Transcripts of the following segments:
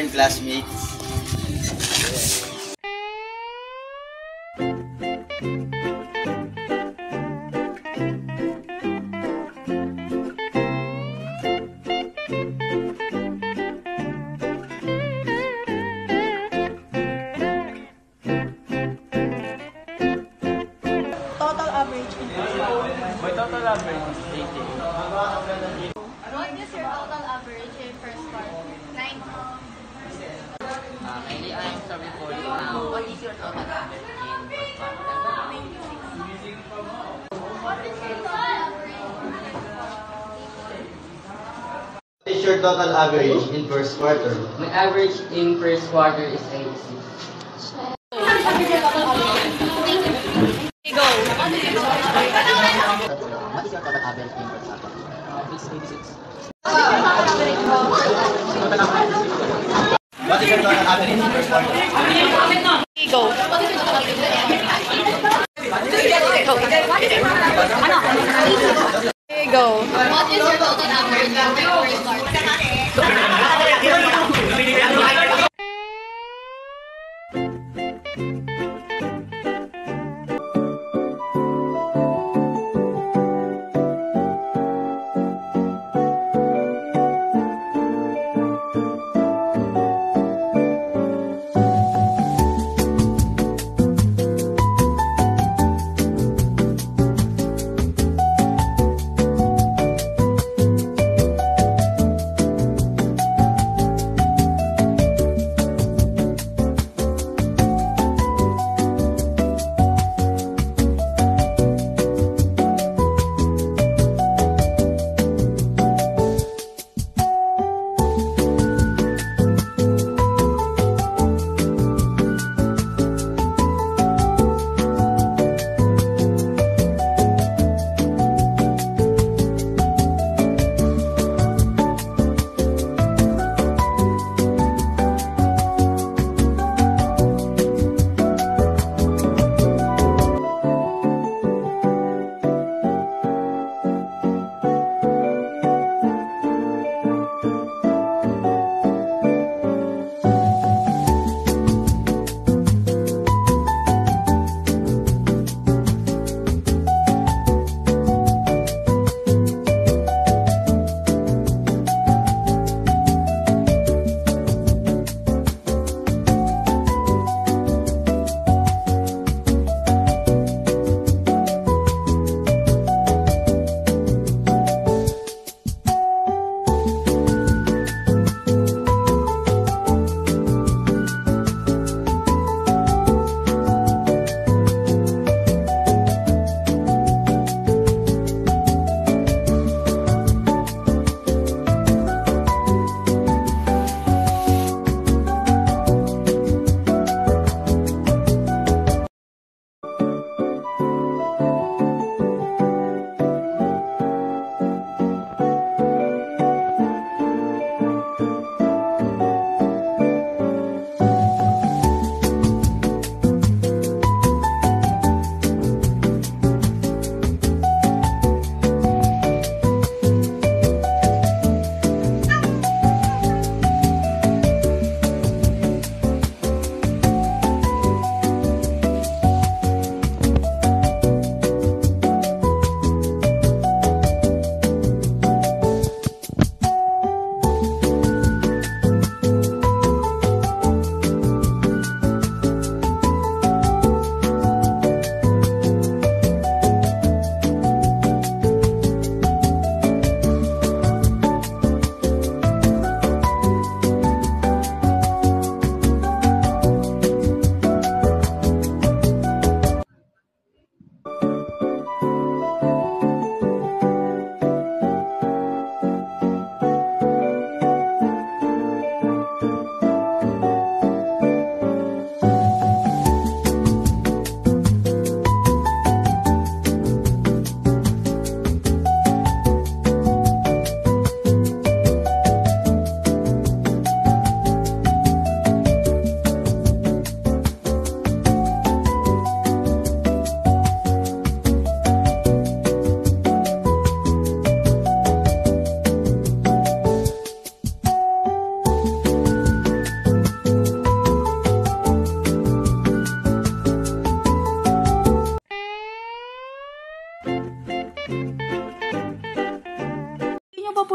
and classmates. Total average in My total average is 80. What is your total average in first quarter? 9. Mainly, I'm sorry for you. What is your total average in first quarter? 96. What is your total average in What is your total average in first quarter? My average in first quarter is 86. Go! What is your total average in first quarter? It's 86. What is your total average in first quarter? Go! Go! What is your total average in first quarter?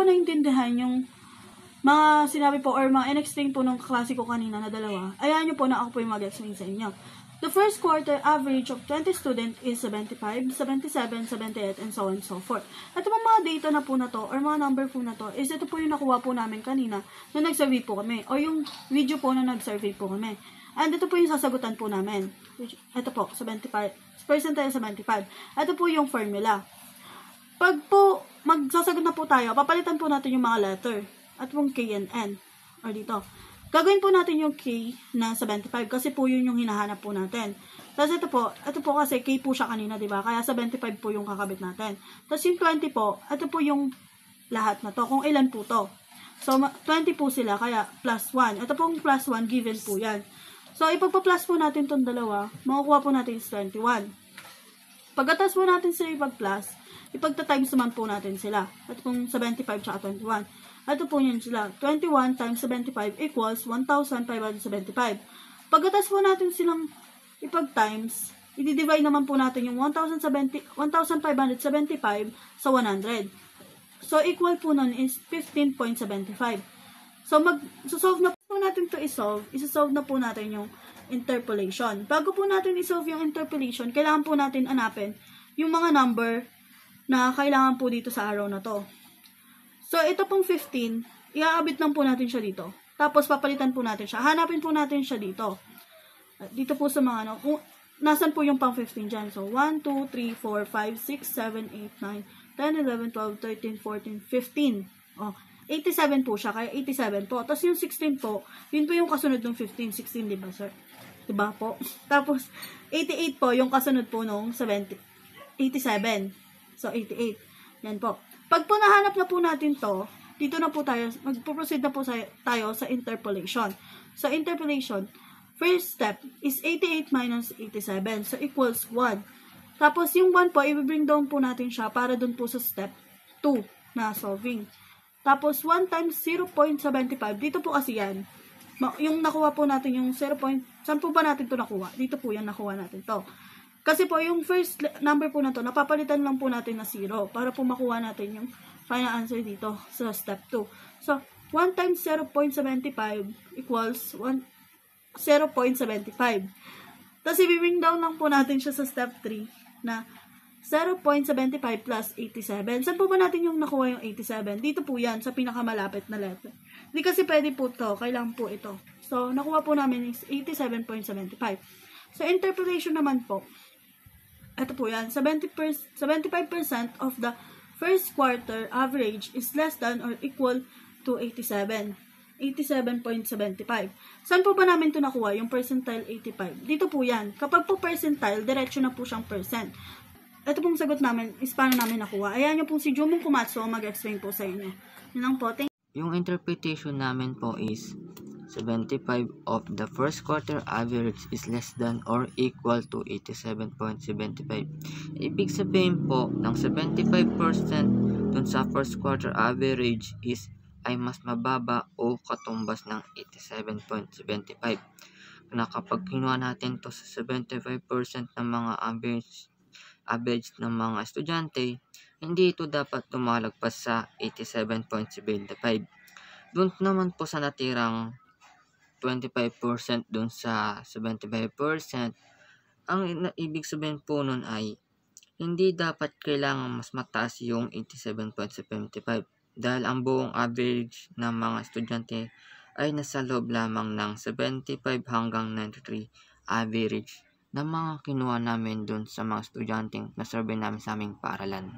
naintindihan yung mga sinabi po or mga in-explain po ng klase ko kanina na dalawa, ayan nyo po na ako po yung mag-explain sa inyo. The first quarter average of 20 students is 75, 77, 78, and so on and so forth. Ito po mga data na po na to, or mga number po na to, is ito po yung nakuha po namin kanina na nag-survey po kami, o yung video po na nag-survey po kami. And ito po yung sasagutan po namin. Ito po, 75, percentile 75. Ito po yung formula. Pag po magsasagot na po tayo, papalitan po natin yung mga letter. At yung K and N. Or dito. Gagawin po natin yung K na 75 kasi po yun yung hinahanap po natin. Tapos ito po kasi K po siya kanina, diba? Kaya 75 po yung kakabit natin. Tapos yung 20 po, ito po yung lahat na to. Kung ilan po to. So, 20 po sila, kaya plus 1. Ito pong plus 1, given po yan. So, ipagpa-plus po natin itong dalawa, makukuha po natin is 21. Pagkatas po natin sila ipag-plus, ipagta-times naman po natin sila. At kung 75 tsaka 21. Ito po yun sila. 21 times 75 equals 1,575. Pagkatas po natin silang ipag-times, i-divide naman po natin yung 1,575 sa 100. So, equal po nun is 15.75. So, solve na po natin to isolve na po natin yung interpolation. Bago po natin isolve yung interpolation, kailangan po natin hanapin yung mga number na kailangan po dito sa arrow na to. So, ito pong 15, iaabit lang po natin siya dito. Tapos, papalitan po natin siya. Hanapin po natin siya dito. Dito po sa mga, kung nasan po yung pang 15 dyan. So, 1, 2, 3, 4, 5, 6, 7, 8, 9, 10, 11, 12, 13, 14, 15. Oh, 87 po siya, kaya 87 po. Tapos, yung 16 po, yun po yung kasunod ng 15. 16, diba, sir? Diba po? Tapos, 88 po, yung kasunod po nung 87. So, 88. Yan po. Pag po nahanap na po natin to, dito na po tayo, magpo-proceed na po tayo sa interpolation. Sa interpolation, first step is 88 minus 87. So, equals 1. Tapos, yung 1 po, i-bring down po natin siya para dun po sa step 2 na solving. Tapos, 1 times 0.75. Dito po kasi yan. Yung nakuha po natin yung 0. Saan po ba natin to nakuha? Dito po yan nakuha natin to. Kasi po, yung first number po na to, napapalitan lang po natin na 0 para po makuha natin yung final answer dito sa step 2. So, 1 times 0.75 equals 0.75. Tapos, i-bring down lang po natin siya sa step 3 na 0.75 plus 87. Saan po ba natin yung nakuha yung 87? Dito po yan, sa pinakamalapit na letter. Hindi kasi pwede po to, kailangan po ito. So, nakuha po namin is 87.75. Sa interpolation naman po, ito po yan, 75% of the first quarter average is less than or equal to 87. 87.75. Saan po ba namin ito nakuha? Yung percentile 85. Dito po yan. Kapag po percentile, diretso na po siyang percent. Ito pong sagot namin is paano namin nakuha. Ayan yung pong si Jumong Kumatsu mag-explain po sa inyo. Yun lang po. Yung interpretation namin po is 75 of the first quarter average is less than or equal to 87.75. Ibig sabihin po, ng 75% dun sa first quarter average ay mas mababa o katumbas ng 87.75. Na kapag kinuha natin to sa 75% ng mga average ng mga estudyante, hindi ito dapat tumalagpas sa 87.75. Doon naman po sa natirang 25% dun sa 75%, ang ibig sabihin po nun ay hindi dapat kailangan mas mataas yung 87.75 dahil ang buong average ng mga estudyante ay nasa loob lamang ng 75 hanggang 93 average ng mga kinuha namin dun sa mga estudyanteng na survey namin sa aming paaralan.